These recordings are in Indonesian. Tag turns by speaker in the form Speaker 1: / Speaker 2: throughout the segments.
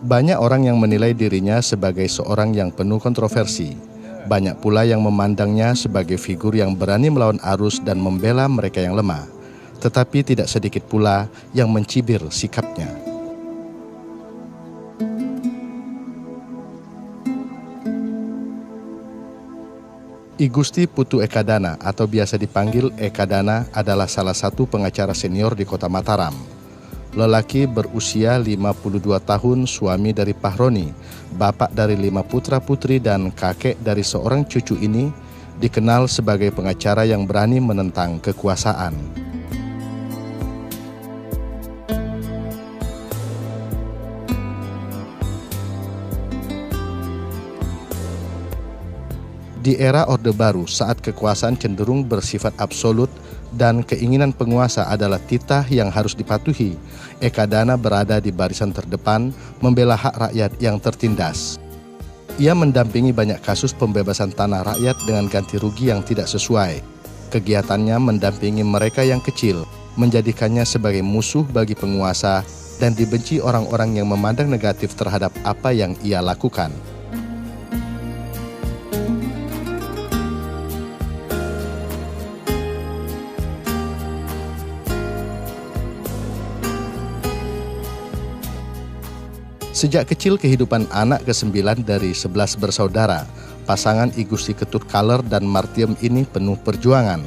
Speaker 1: Banyak orang yang menilai dirinya sebagai seorang yang penuh kontroversi. Banyak pula yang memandangnya sebagai figur yang berani melawan arus dan membela mereka yang lemah. Tetapi tidak sedikit pula yang mencibir sikapnya. I Gusti Putu Ekadana atau biasa dipanggil Ekadana adalah salah satu pengacara senior di Kota Mataram. Lelaki berusia 52 tahun, suami dari Pahroni, bapak dari 5 putra-putri dan kakek dari seorang cucu ini, dikenal sebagai pengacara yang berani menentang kekuasaan. Di era Orde Baru, saat kekuasaan cenderung bersifat absolut dan keinginan penguasa adalah titah yang harus dipatuhi, Ekadana berada di barisan terdepan membela hak rakyat yang tertindas. Ia mendampingi banyak kasus pembebasan tanah rakyat dengan ganti rugi yang tidak sesuai. Kegiatannya mendampingi mereka yang kecil, menjadikannya sebagai musuh bagi penguasa dan dibenci orang-orang yang memandang negatif terhadap apa yang ia lakukan. Sejak kecil kehidupan anak ke-9 dari 11 bersaudara, pasangan I Gusti Ketut Kaler dan Martiem ini penuh perjuangan.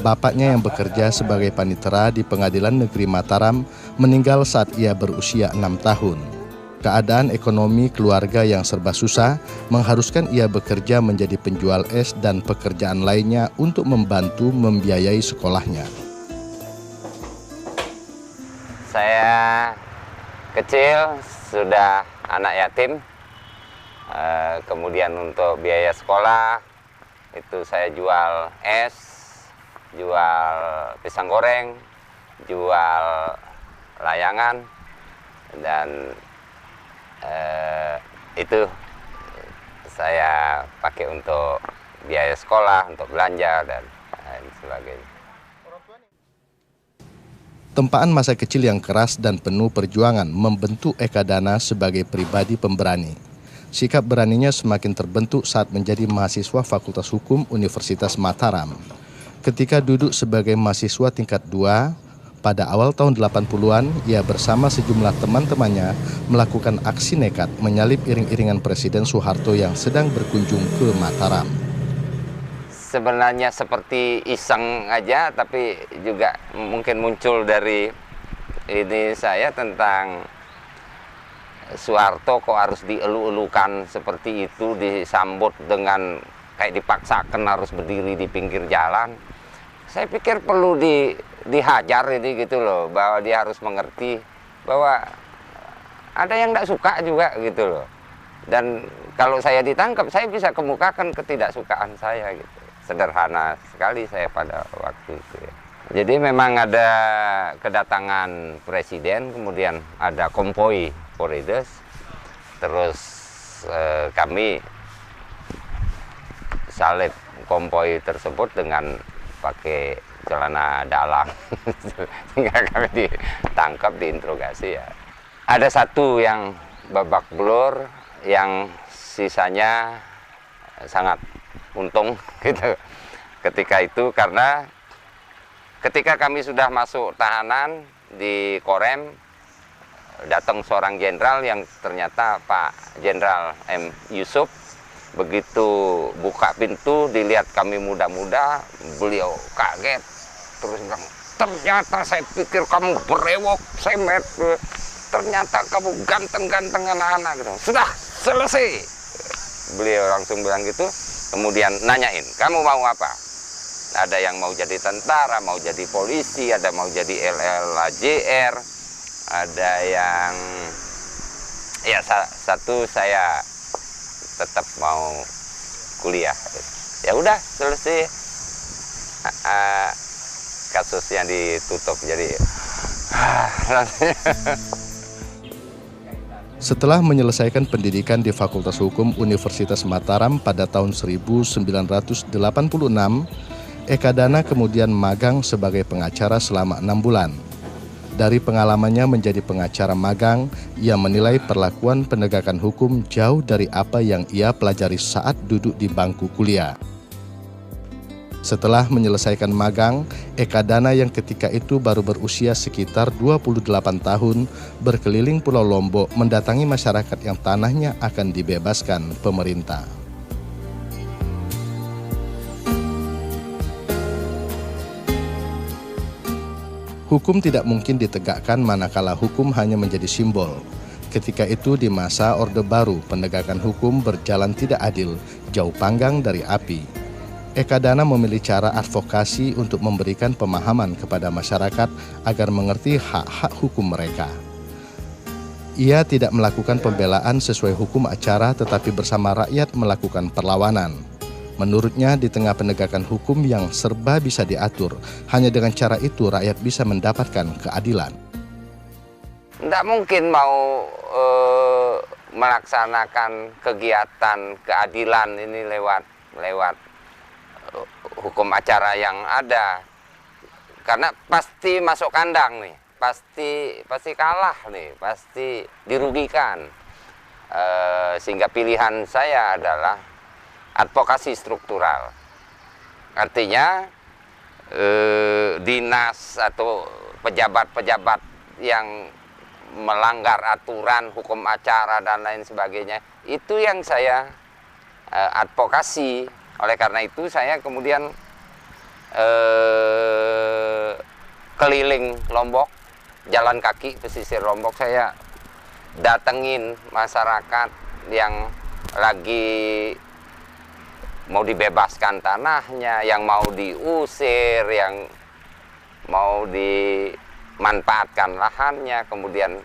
Speaker 1: Bapaknya yang bekerja sebagai panitera di Pengadilan Negeri Mataram meninggal saat ia berusia 6 tahun. Keadaan ekonomi keluarga yang serba susah mengharuskan ia bekerja menjadi penjual es dan pekerjaan lainnya untuk membantu membiayai sekolahnya.
Speaker 2: Saya kecil sudah anak yatim, kemudian untuk biaya sekolah itu saya jual es, jual pisang goreng, jual layangan, dan itu saya pakai untuk biaya sekolah, untuk belanja dan lain sebagainya.
Speaker 1: Tempaan masa kecil yang keras dan penuh perjuangan membentuk Ekadana sebagai pribadi pemberani. Sikap beraninya semakin terbentuk saat menjadi mahasiswa Fakultas Hukum Universitas Mataram. Ketika duduk sebagai mahasiswa tingkat 2, pada awal tahun 80-an, ia bersama sejumlah teman-temannya melakukan aksi nekat menyalip iring-iringan Presiden Soeharto yang sedang berkunjung ke Mataram.
Speaker 2: Sebenarnya seperti iseng aja, tapi juga mungkin muncul dari ini saya tentang Soeharto kok harus dielu-elukan seperti itu, disambut dengan kayak dipaksakan harus berdiri di pinggir jalan. Saya pikir perlu dihajar ini gitu loh, bahwa dia harus mengerti bahwa ada yang tidak suka juga gitu loh. Dan kalau saya ditangkap, saya bisa kemukakan ketidaksukaan saya gitu. Sederhana sekali saya pada waktu itu ya. Jadi memang ada kedatangan presiden, kemudian ada konvoi Polres, terus kami salib konvoi tersebut dengan pakai celana dalam sehingga kami ditangkap, diinterogasi ya. Ada satu yang babak belur, yang sisanya sangat untung gitu ketika itu, karena ketika kami sudah masuk tahanan di Korem, datang seorang jenderal yang ternyata Pak Jenderal M. Yusuf. Begitu buka pintu dilihat kami muda-muda, beliau kaget, terus bilang, ternyata saya pikir kamu berewok, semet, ternyata kamu ganteng-ganteng anak-anak gitu. Sudah selesai, beliau langsung bilang gitu. Kemudian nanyain, kamu mau apa? Ada yang mau jadi tentara, mau jadi polisi, ada mau jadi LLAJR, ada yang ya satu saya tetap mau kuliah. Ya udah selesai, kasusnya ditutup. Jadi
Speaker 1: Setelah menyelesaikan pendidikan di Fakultas Hukum Universitas Mataram pada tahun 1986, Ekadana kemudian magang sebagai pengacara selama 6 bulan. Dari pengalamannya menjadi pengacara magang, ia menilai perlakuan penegakan hukum jauh dari apa yang ia pelajari saat duduk di bangku kuliah. Setelah menyelesaikan magang, Eka Dana yang ketika itu baru berusia sekitar 28 tahun berkeliling Pulau Lombok mendatangi masyarakat yang tanahnya akan dibebaskan pemerintah. Hukum tidak mungkin ditegakkan manakala hukum hanya menjadi simbol. Ketika itu di masa Orde Baru, penegakan hukum berjalan tidak adil, jauh panggang dari api. Eka Dana memilih cara advokasi untuk memberikan pemahaman kepada masyarakat agar mengerti hak-hak hukum mereka. Ia tidak melakukan pembelaan sesuai hukum acara tetapi bersama rakyat melakukan perlawanan. Menurutnya di tengah penegakan hukum yang serba bisa diatur, hanya dengan cara itu rakyat bisa mendapatkan keadilan.
Speaker 2: Tidak mungkin mau melaksanakan kegiatan keadilan ini lewat hukum acara yang ada, karena pasti masuk kandang nih, pasti kalah nih, pasti dirugikan. Sehingga pilihan saya adalah advokasi struktural. Artinya dinas atau pejabat-pejabat yang melanggar aturan hukum acara dan lain sebagainya, itu yang saya advokasi. Oleh karena itu saya kemudian keliling Lombok, jalan kaki pesisir Lombok, saya datengin masyarakat yang lagi mau dibebaskan tanahnya, yang mau diusir, yang mau dimanfaatkan lahannya, kemudian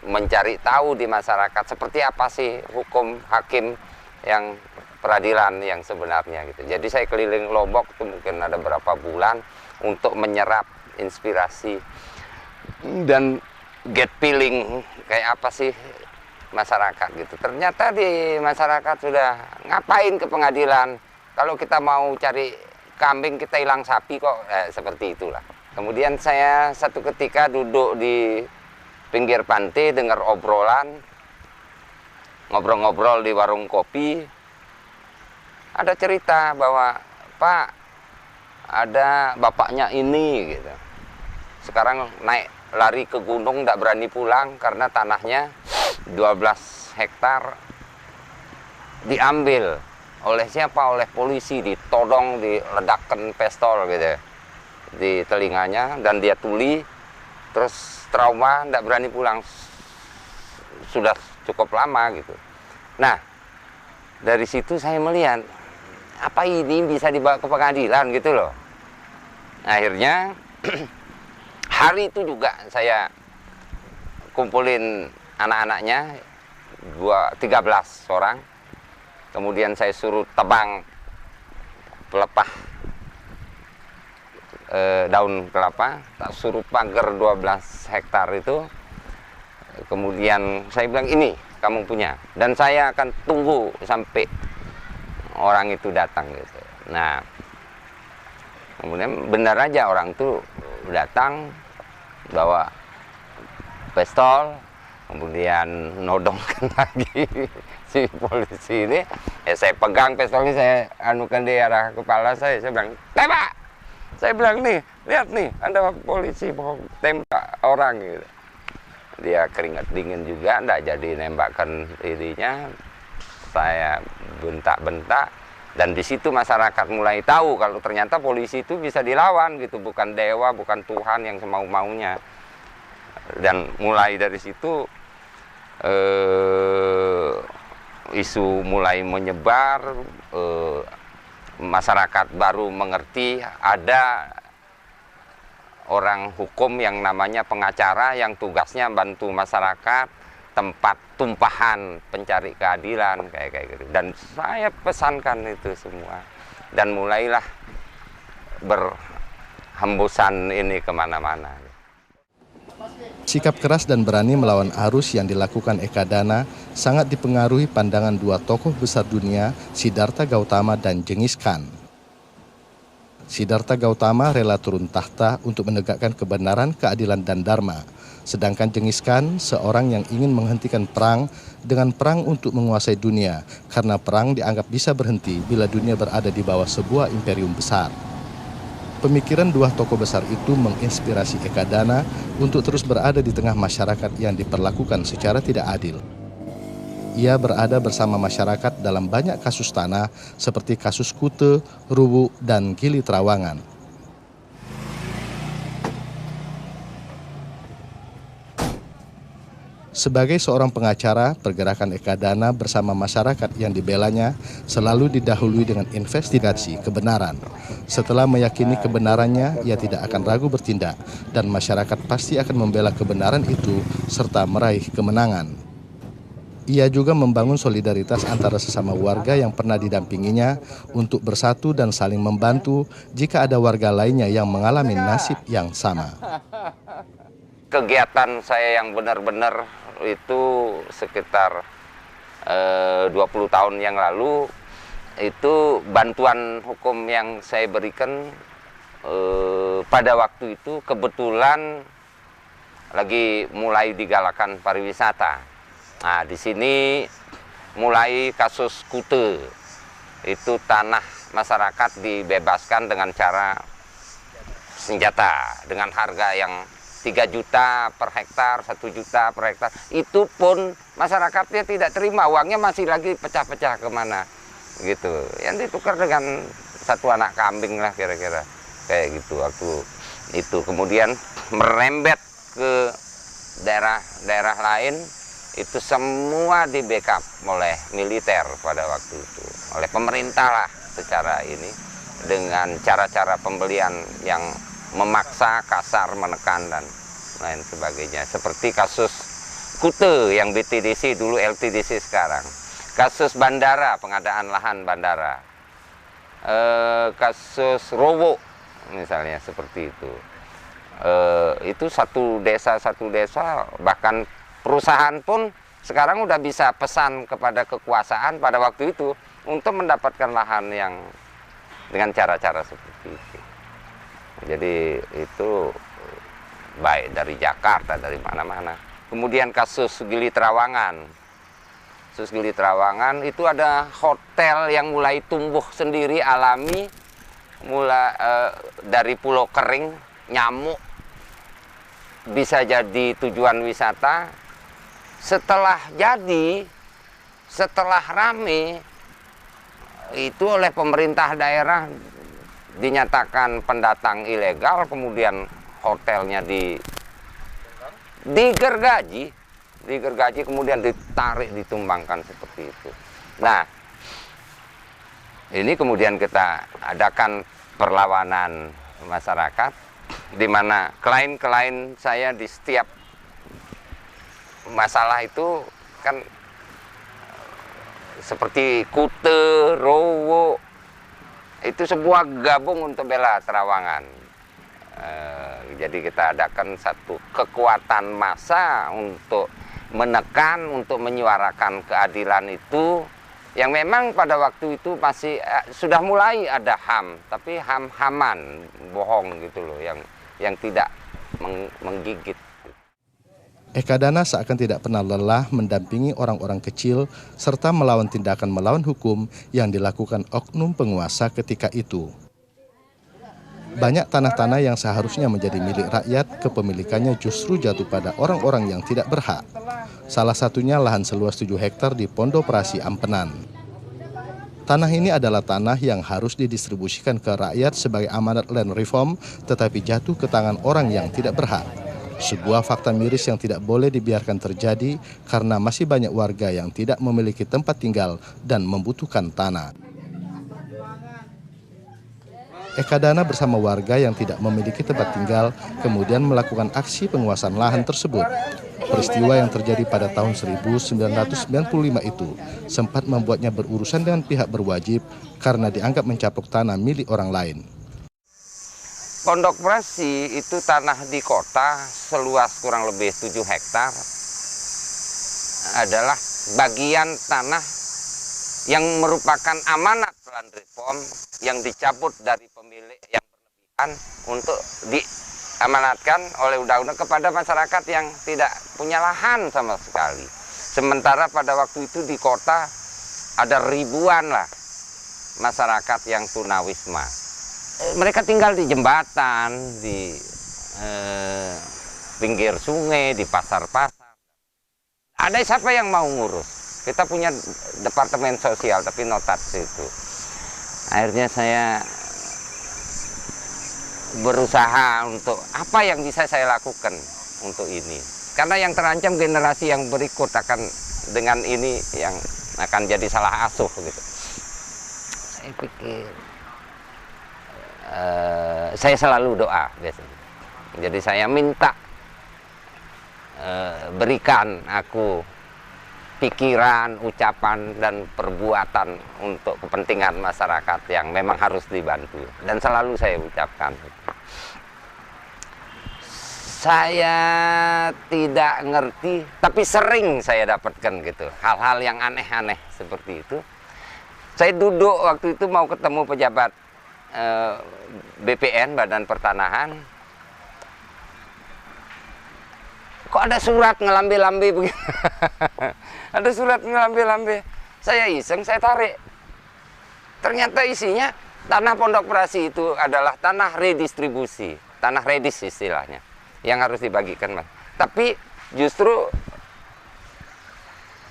Speaker 2: mencari tahu di masyarakat seperti apa sih hukum hakim yang peradilan yang sebenarnya gitu. Jadi saya keliling Lombok itu mungkin ada berapa bulan untuk menyerap inspirasi dan get feeling kayak apa sih masyarakat gitu. Ternyata di masyarakat sudah ngapain ke pengadilan, kalau kita mau cari kambing kita hilang sapi kok, seperti itulah. Kemudian saya satu ketika duduk di pinggir pantai dengar obrolan, ngobrol-ngobrol di warung kopi. Ada cerita bahwa Pak, ada bapaknya ini gitu. Sekarang naik lari ke gunung, tidak berani pulang karena tanahnya 12 hektar diambil oleh siapa? Oleh polisi, ditodong, diledakkan pistol gitu di telinganya, dan dia tuli, terus trauma, tidak berani pulang. Sudah cukup lama gitu. Nah, dari situ saya melihat apa ini bisa dibawa ke pengadilan gitu loh. Akhirnya hari itu juga saya kumpulin anak-anaknya 13 orang. Kemudian saya suruh tebang pelepah daun kelapa, tak suruh pagar 12 hektar itu. Kemudian saya bilang, ini kamu punya, dan saya akan tunggu sampai orang itu datang gitu. Nah, kemudian benar aja orang itu datang bawa pistol, kemudian nodongkan lagi si polisi ini. Saya pegang pistolnya, saya anukan di arah kepala saya bilang, tembak! Saya bilang, nih, lihat nih, ada polisi mau tembak orang gitu. Dia keringat dingin juga, enggak jadi nembakkan dirinya. Saya bentak-bentak, dan di situ masyarakat mulai tahu kalau ternyata polisi itu bisa dilawan gitu, bukan dewa, bukan Tuhan yang semau-maunya. Dan mulai dari situ isu mulai menyebar, masyarakat baru mengerti ada orang hukum yang namanya pengacara yang tugasnya bantu masyarakat, tempat tumpahan pencari keadilan kayak gitu. Dan saya pesankan itu semua, dan mulailah berhembusan ini kemana-mana.
Speaker 1: Sikap keras dan berani melawan arus yang dilakukan Eka Dana sangat dipengaruhi pandangan dua tokoh besar dunia, Siddhartha Gautama dan Genghis Khan. Siddhartha Gautama rela turun tahta untuk menegakkan kebenaran, keadilan, dan dharma. Sedangkan Genghis Khan seorang yang ingin menghentikan perang dengan perang untuk menguasai dunia, karena perang dianggap bisa berhenti bila dunia berada di bawah sebuah imperium besar. Pemikiran dua tokoh besar itu menginspirasi Ekadana untuk terus berada di tengah masyarakat yang diperlakukan secara tidak adil. Ia berada bersama masyarakat dalam banyak kasus tanah seperti kasus Kute, Ruwu, dan Gili Trawangan. Sebagai seorang pengacara, pergerakan Ekadana bersama masyarakat yang dibelanya selalu didahului dengan investigasi kebenaran. Setelah meyakini kebenarannya, ia tidak akan ragu bertindak, dan masyarakat pasti akan membela kebenaran itu serta meraih kemenangan. Ia juga membangun solidaritas antara sesama warga yang pernah didampinginya untuk bersatu dan saling membantu jika ada warga lainnya yang mengalami nasib yang sama.
Speaker 2: Kegiatan saya yang benar-benar itu sekitar 20 tahun yang lalu, itu bantuan hukum yang saya berikan pada waktu itu kebetulan lagi mulai digalakan pariwisata. Nah, di sini mulai kasus Kute. Itu tanah masyarakat dibebaskan dengan cara senjata dengan harga yang 3 juta per hektar, 1 juta per hektar. Itu pun masyarakatnya tidak terima, uangnya masih lagi pecah-pecah kemana gitu. Yang ditukar dengan 1 anak kambing lah kira-kira kayak gitu waktu itu. Kemudian merembet ke daerah-daerah lain. Itu semua di backup oleh militer pada waktu itu, oleh pemerintah lah secara ini, dengan cara-cara pembelian yang memaksa, kasar, menekan, dan lain sebagainya. Seperti kasus Kute yang BTDC dulu LTDC sekarang, kasus bandara, pengadaan lahan bandara, kasus Rowo misalnya seperti itu. Itu satu desa, bahkan perusahaan pun sekarang udah bisa pesan kepada kekuasaan pada waktu itu untuk mendapatkan lahan yang dengan cara-cara seperti itu. Jadi itu baik dari Jakarta, dari mana-mana. Kemudian kasus Gili Trawangan. Kasus Gili Trawangan itu ada hotel yang mulai tumbuh sendiri alami, mulai dari pulau kering, nyamuk, bisa jadi tujuan wisata. Setelah rame, itu oleh pemerintah daerah dinyatakan pendatang ilegal, kemudian hotelnya digergaji, kemudian ditarik, ditumbangkan seperti itu. Nah, ini kemudian kita adakan perlawanan masyarakat, di mana klien-klien saya di setiap masalah itu kan seperti Kute, Rowo, itu sebuah gabung untuk bela Trawangan. Jadi kita adakan satu kekuatan massa untuk menekan, untuk menyuarakan keadilan itu, yang memang pada waktu itu masih sudah mulai ada HAM, tapi HAM-HAMan, bohong gitu loh, yang tidak menggigit.
Speaker 1: Ekadana seakan tidak pernah lelah mendampingi orang-orang kecil serta melawan tindakan melawan hukum yang dilakukan oknum penguasa ketika itu. Banyak tanah-tanah yang seharusnya menjadi milik rakyat, kepemilikannya justru jatuh pada orang-orang yang tidak berhak. Salah satunya lahan seluas 7 hektar di Pondoprasi Ampenan. Tanah ini adalah tanah yang harus didistribusikan ke rakyat sebagai amanat land reform, tetapi jatuh ke tangan orang yang tidak berhak. Sebuah fakta miris yang tidak boleh dibiarkan terjadi karena masih banyak warga yang tidak memiliki tempat tinggal dan membutuhkan tanah. Ekadana bersama warga yang tidak memiliki tempat tinggal kemudian melakukan aksi penguasaan lahan tersebut. Peristiwa yang terjadi pada tahun 1995 itu sempat membuatnya berurusan dengan pihak berwajib karena dianggap mencaplok tanah milik orang lain.
Speaker 2: Pondoprasi itu tanah di kota seluas kurang lebih 7 hektar adalah bagian tanah yang merupakan amanat unreform yang dicabut dari pemilik yang berlebihan untuk diamanatkan oleh undang-undang kepada masyarakat yang tidak punya lahan sama sekali. Sementara pada waktu itu di kota ada ribuan lah masyarakat yang tunawisma. Mereka tinggal di jembatan, di pinggir sungai, di pasar-pasar. Ada siapa yang mau ngurus? Kita punya departemen sosial, tapi notat situ. Akhirnya saya berusaha untuk apa yang bisa saya lakukan untuk ini. Karena yang terancam generasi yang berikut akan dengan ini yang akan jadi salah asuh gitu. Saya pikir, saya selalu doa biasanya. Jadi saya minta berikan aku pikiran, ucapan, dan perbuatan untuk kepentingan masyarakat yang memang harus dibantu. Dan selalu saya ucapkan. Saya tidak ngerti, tapi sering saya dapatkan gitu. Hal-hal yang aneh-aneh seperti itu. Saya duduk waktu itu mau ketemu pejabat BPN, Badan Pertanahan. Kok ada surat ngelambe-lambe begitu? Ada surat ngelambe-lambe. Saya iseng, saya tarik. Ternyata isinya tanah Pondok Prasi itu adalah tanah redistribusi, tanah redis istilahnya, yang harus dibagikan, Mas. Tapi justru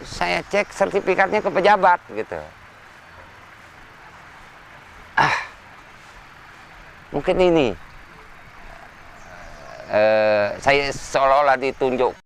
Speaker 2: saya cek sertifikatnya ke pejabat gitu. Mungkin ini saya seolah-olah ditunjuk